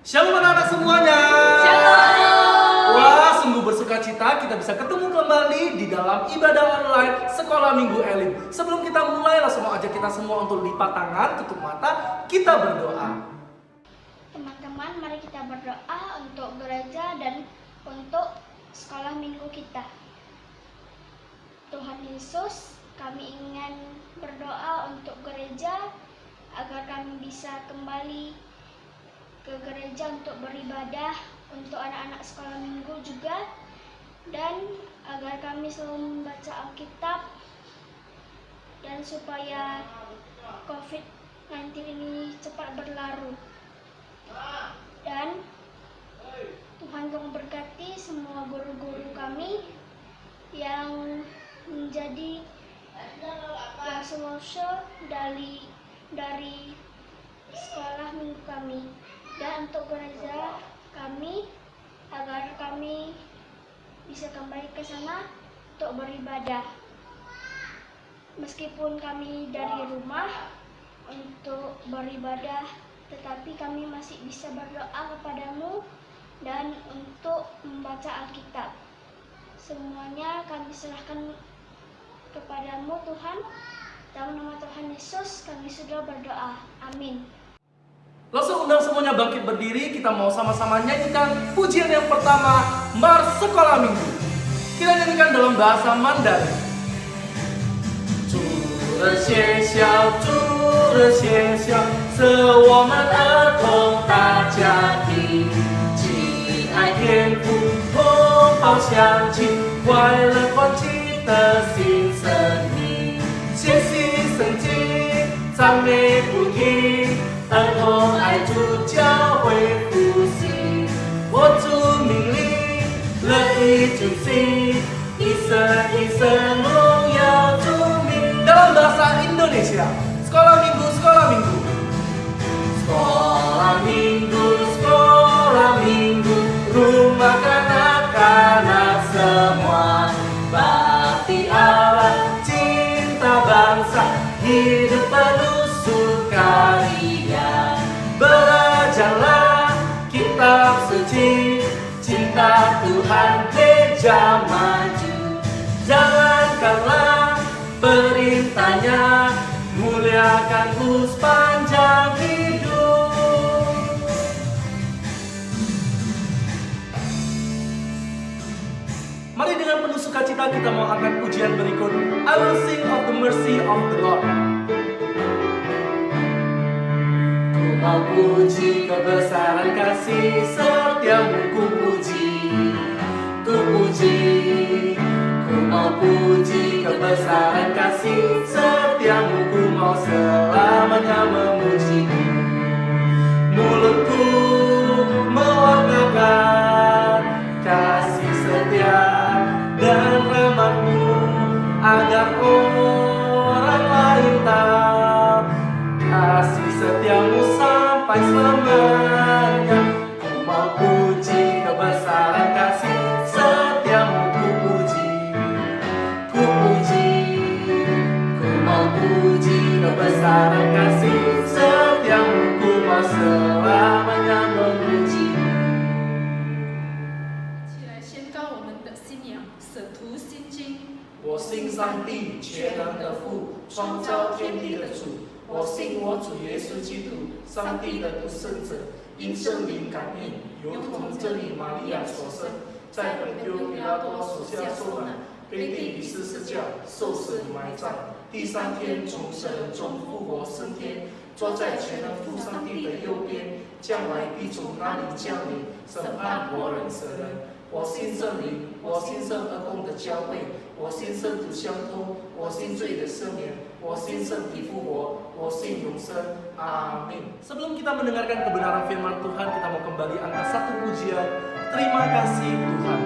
Shalom anak-anak semuanya. Shalom. Wah, sungguh bersuka cita kita bisa ketemu kembali di dalam ibadah online Sekolah Minggu Elim. Sebelum kita mulai, langsung mau ajak kita semua untuk lipat tangan, tutup mata, kita berdoa. Teman-teman, mari kita berdoa untuk gereja dan untuk sekolah minggu kita. Tuhan Yesus, kami ingin berdoa untuk gereja agar kami bisa kembali ke gereja untuk beribadah, untuk anak-anak sekolah minggu juga, dan agar kami selalu membaca Alkitab, dan supaya COVID-19 ini cepat berlalu. Dan Tuhan memberkati semua guru-guru kami yang menjadi sponsor dari sekolah minggu kami, dan untuk gereja kami agar kami bisa kembali ke sana untuk beribadah. Meskipun kami dari rumah untuk beribadah, tetapi kami masih bisa berdoa kepadamu dan untuk membaca Alkitab. Semuanya kami serahkan kepadamu Tuhan. Dalam nama Tuhan Yesus kami sudah berdoa. Amin. Langsung undang semuanya bangkit berdiri, kita mau sama-sama nyanyikan pujian yang pertama, Mars Sekolah Minggu. Kita nyanyikan dalam bahasa Mandarin. 主的学校，主的学校，是我们儿童大家庭，亲爱天父，同胞相亲，快乐欢喜的新生命，学习圣经，赞美不停。儿童爱主教会复兴，活出命令，乐意遵行，一生一生荣耀主名。Dalam bahasa Indonesia, sekolah minggu, sekolah minggu. Sekolah minggu, sekolah minggu, rumah kanak-kanak semua. Bakti Allah, cinta bangsa, hidup penuh sukaria. Belajarlah kitab suci, cinta Tuhan gereja maju. Jalankanlah perintahnya, muliakan sepanjang hidup. Mari dengan penuh sukacita kita mau angkat pujian berikut. I will sing of the mercy of the Lord. Ku mau puji kebesaran kasih setiamu, ku puji, ku puji. Ku mau puji kebesaran kasih setiamu, ku mau selamanya memujimu. Mulutku mewartakan kasih setia dan rahmat-Mu, agar orang lain tahu kasih setiamu sampai selamanya. Ku mau puji kebesaran kasih setiamu, ku puji, ku puji. Ku mau puji kebesaran kasih setiamu, ku mau selamanya memujimu. 起来宣告我们的信仰，使徒信经。我信上帝全能的父，创造天地的主。我信我主耶稣基督，上帝的独生者，因圣灵感应，由童真理玛利亚所生，在本丢比拉多手下受难，被地里十字架，受死埋葬，第三天从死人中复活升天，坐在全能父上帝的右边，将来必从那里降临，审判活人死人。我信圣灵，我信圣而共的教会，我信圣徒相通，我信罪的赦免，我信圣体复活，我信永生。Amin. Sebelum kita mendengarkan kebenaran firman Tuhan, kita mau kembali angkat satu pujian. Terima kasih Tuhan.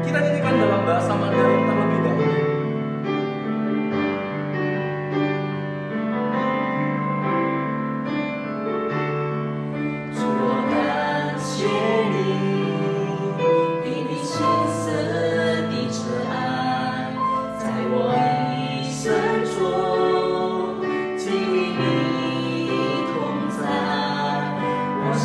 Kita nyanyikan dalam bahasa Mandarin terlebih dahulu. 我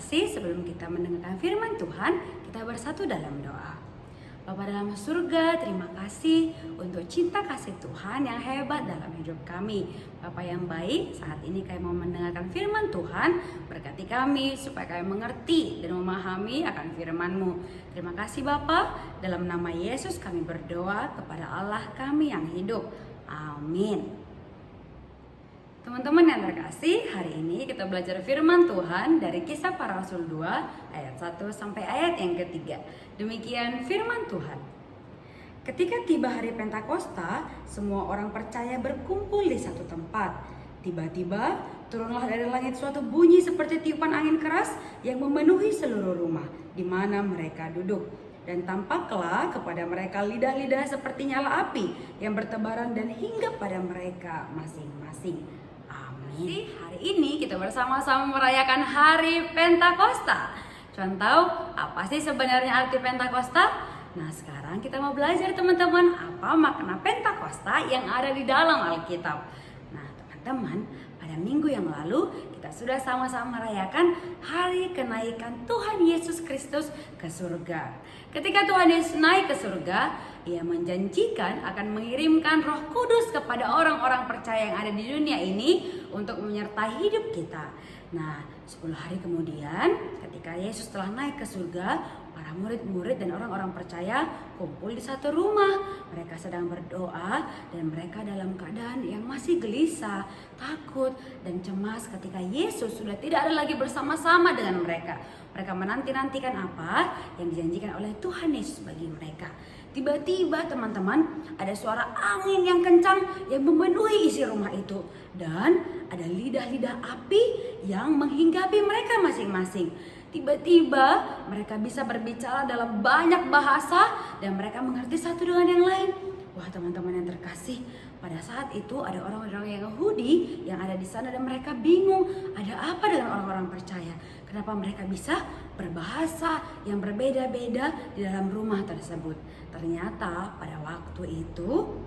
terkasih, sebelum kita mendengarkan firman Tuhan, kita bersatu dalam doa. Bapa dalam surga, terima kasih untuk cinta kasih Tuhan yang hebat dalam hidup kami. Bapa yang baik, saat ini kami mau mendengarkan firman Tuhan. Berkati kami supaya kami mengerti dan memahami akan firman-Mu. Terima kasih Bapa, dalam nama Yesus kami berdoa kepada Allah kami yang hidup. Amin. Teman-teman yang terkasih, hari ini kita belajar firman Tuhan dari Kisah Para Rasul 2 ayat 1 sampai ayat yang ketiga. Demikian firman Tuhan. Ketika tiba hari Pentakosta, semua orang percaya berkumpul di satu tempat. Tiba-tiba turunlah dari langit suatu bunyi seperti tiupan angin keras yang memenuhi seluruh rumah di mana mereka duduk. Dan tampaklah kepada mereka lidah-lidah seperti nyala api yang bertebaran dan hinggap pada mereka masing-masing. Hari ini kita bersama-sama merayakan hari Pentakosta. Cuman tahu apa sih sebenarnya arti Pentakosta? Nah, sekarang kita mau belajar teman-teman apa makna Pentakosta yang ada di dalam Alkitab. Nah, teman-teman, pada minggu yang lalu kita sudah sama-sama merayakan hari kenaikan Tuhan Yesus Kristus ke surga. Ketika Tuhan Yesus naik ke surga, Ia menjanjikan akan mengirimkan Roh Kudus kepada orang-orang percaya yang ada di dunia ini untuk menyertai hidup kita. Nah, 10 hari kemudian ketika Yesus telah naik ke surga, para murid-murid dan orang-orang percaya kumpul di satu rumah. Mereka sedang berdoa dan mereka dalam keadaan yang masih gelisah, takut dan cemas ketika Yesus sudah tidak ada lagi bersama-sama dengan mereka. Mereka menanti-nantikan apa yang dijanjikan oleh Tuhan Yesus bagi mereka. Tiba-tiba teman-teman, ada suara angin yang kencang yang memenuhi isi rumah itu. Dan ada lidah-lidah api yang menghinggapi mereka masing-masing. Tiba-tiba mereka bisa berbicara dalam banyak bahasa dan mereka mengerti satu dengan yang lain. Wah teman-teman yang terkasih, pada saat itu ada orang-orang Yahudi yang ada di sana dan mereka bingung ada apa dengan orang-orang percaya. Kenapa mereka bisa berbahasa yang berbeda-beda di dalam rumah tersebut. Ternyata pada waktu itu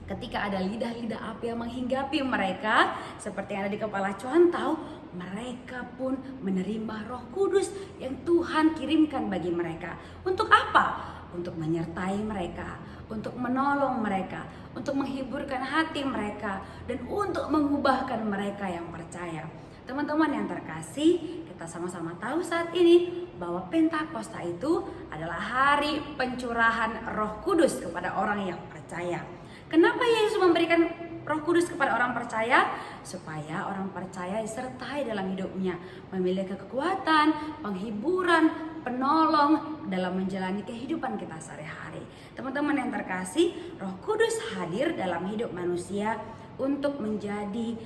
ketika ada lidah-lidah api yang menghinggapi mereka seperti yang ada di kepala Cuantau, mereka pun menerima Roh Kudus yang Tuhan kirimkan bagi mereka. Untuk apa? Untuk menyertai mereka, untuk menolong mereka, untuk menghiburkan hati mereka, dan untuk mengubahkan mereka yang percaya. Teman-teman yang terkasih, kita sama-sama tahu saat ini bahwa Pentakosta itu adalah hari pencurahan Roh Kudus kepada orang yang percaya. Kenapa Yesus memberikan Roh Kudus kepada orang percaya? Supaya orang percaya disertai dalam hidupnya, memiliki kekuatan, penghiburan, penolong dalam menjalani kehidupan kita sehari-hari. Teman-teman yang terkasih, Roh Kudus hadir dalam hidup manusia untuk menjadi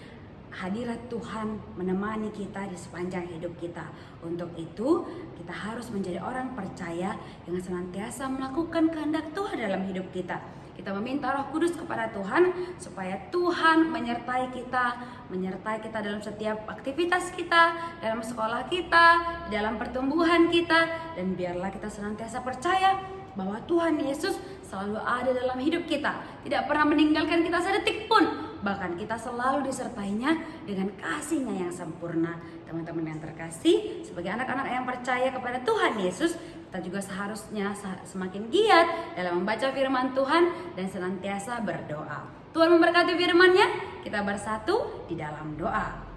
hadirat Tuhan menemani kita di sepanjang hidup kita. Untuk itu, kita harus menjadi orang percaya yang senantiasa melakukan kehendak Tuhan dalam hidup kita. Kita meminta Roh Kudus kepada Tuhan supaya Tuhan menyertai kita dalam setiap aktivitas kita, dalam sekolah kita, dalam pertumbuhan kita, dan biarlah kita senantiasa percaya bahwa Tuhan Yesus selalu ada dalam hidup kita, tidak pernah meninggalkan kita sedetik pun. Bahkan kita selalu disertainya dengan kasih-Nya yang sempurna. Teman-teman yang terkasih, sebagai anak-anak yang percaya kepada Tuhan Yesus, kita juga seharusnya semakin giat dalam membaca firman Tuhan dan senantiasa berdoa. Tuhan memberkati firman-Nya, kita bersatu di dalam doa.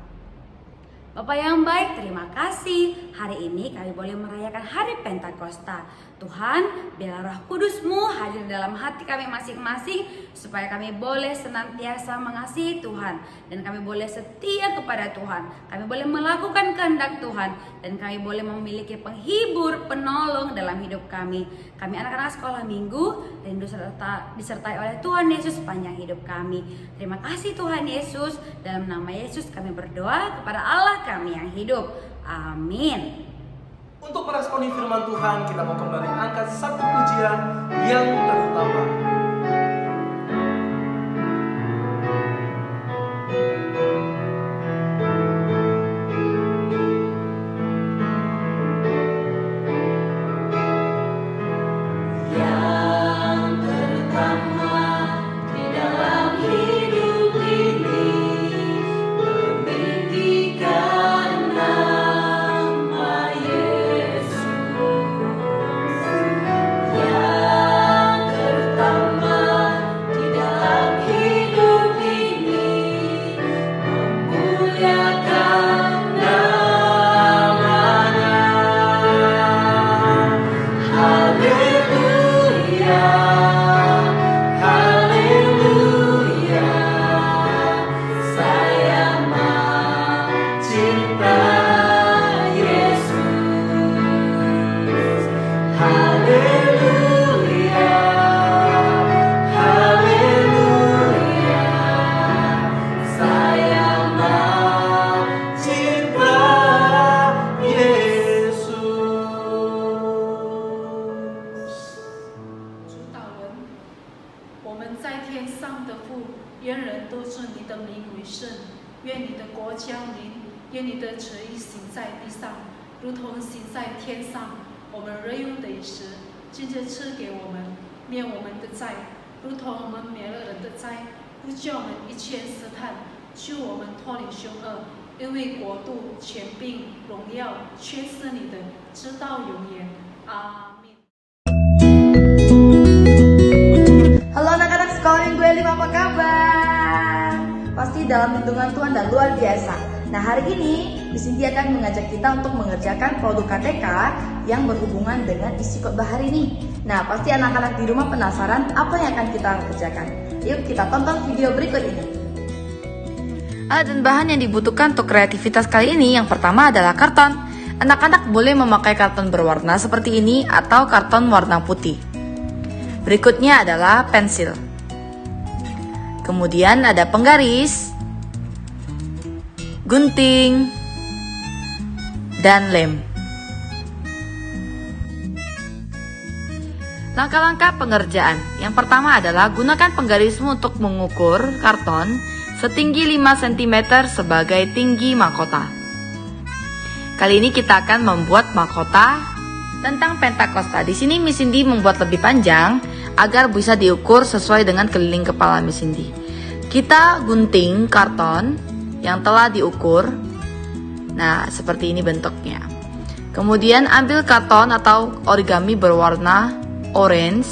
Bapak yang baik, terima kasih. Hari ini kami boleh merayakan hari Pentakosta. Tuhan, biarlah Roh Kudus-Mu hadir dalam hati kami masing-masing, supaya kami boleh senantiasa mengasihi Tuhan, dan kami boleh setia kepada Tuhan. Kami boleh melakukan kehendak Tuhan, dan kami boleh memiliki penghibur, penolong dalam hidup kami. Kami anak-anak sekolah minggu rindu disertai oleh Tuhan Yesus sepanjang hidup kami. Terima kasih Tuhan Yesus. Dalam nama Yesus kami berdoa kepada Allah kami yang hidup. Amin. Untuk meresponi firman Tuhan, kita mau kembali angkat satu pujian yang terutama. Meninggikan nama haleluya. Saya mencinta Yesus. Haleluya, haleluya. Saya mencinta Yesus. 主导人，我们在天上的父，愿人都尊你的名为圣，愿你的国降临，愿你的旨意行在地上，如同行在天上。我们日用的时，今日赐给我们，免我们的债，如同我们免了人的债，不叫我们一切试探，救我们脱离凶恶。因为国度、权柄、荣耀，全是你的，直到永远。阿门。 Halo anak-anak sekolah minggu 5, apa kabar? Pasti dalam lindungan Tuhan dan luar biasa. Nah, hari ini Miss Cindy akan mengajak kita untuk mengerjakan produk KTK yang berhubungan dengan isi khotbah hari ini. Nah, pasti anak-anak di rumah penasaran apa yang akan kita kerjakan. Yuk kita tonton video berikut ini. Alat dan bahan yang dibutuhkan untuk kreativitas kali ini yang pertama adalah karton. Anak-anak boleh memakai karton berwarna seperti ini atau karton warna putih. Berikutnya adalah pensil. Kemudian ada penggaris, gunting, dan lem. Langkah-langkah pengerjaan. Yang pertama adalah gunakan penggarismu untuk mengukur karton setinggi 5 cm sebagai tinggi mahkota. Kali ini kita akan membuat mahkota tentang Pentakosta. Di sini Miss Cindy membuat lebih panjang agar bisa diukur sesuai dengan keliling kepala Miss Cindy. Kita gunting karton yang telah diukur. Nah, seperti ini bentuknya. Kemudian ambil karton atau origami berwarna orange,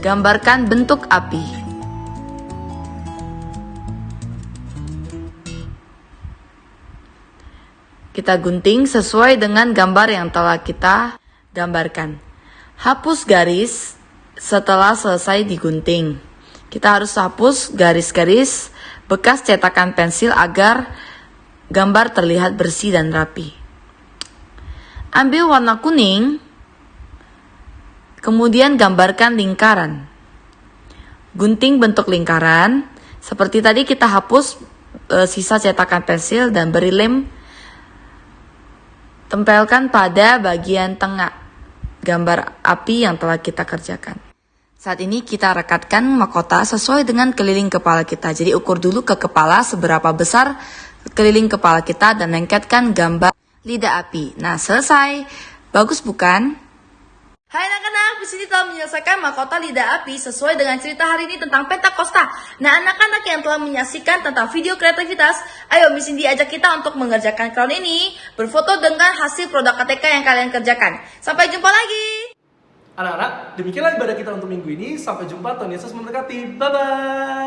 gambarkan bentuk api. Kita gunting sesuai dengan gambar yang telah kita gambarkan. Hapus garis setelah selesai digunting. Kita harus hapus garis-garis bekas cetakan pensil agar gambar terlihat bersih dan rapi. Ambil warna kuning, kemudian gambarkan lingkaran. Gunting bentuk lingkaran. Seperti tadi kita hapus sisa cetakan pensil dan beri lem. Tempelkan pada bagian tengah gambar api yang telah kita kerjakan. Saat ini kita rekatkan mahkota sesuai dengan keliling kepala kita. Jadi ukur dulu ke kepala seberapa besar keliling kepala kita dan lengketkan gambar lidah api. Nah, selesai. Bagus bukan? Hai anak-anak, Miss Cindy telah menyelesaikan mahkota lidah api sesuai dengan cerita hari ini tentang Pentakosta. Nah, anak-anak yang telah menyaksikan tentang video kreativitas, ayo Miss Cindy ajak kita untuk mengerjakan crown ini, berfoto dengan hasil produk KTK yang kalian kerjakan. Sampai jumpa lagi. Anak-anak, demikianlah ibadah kita untuk minggu ini. Sampai jumpa, Tuhan Yesus memberkati. Bye-bye.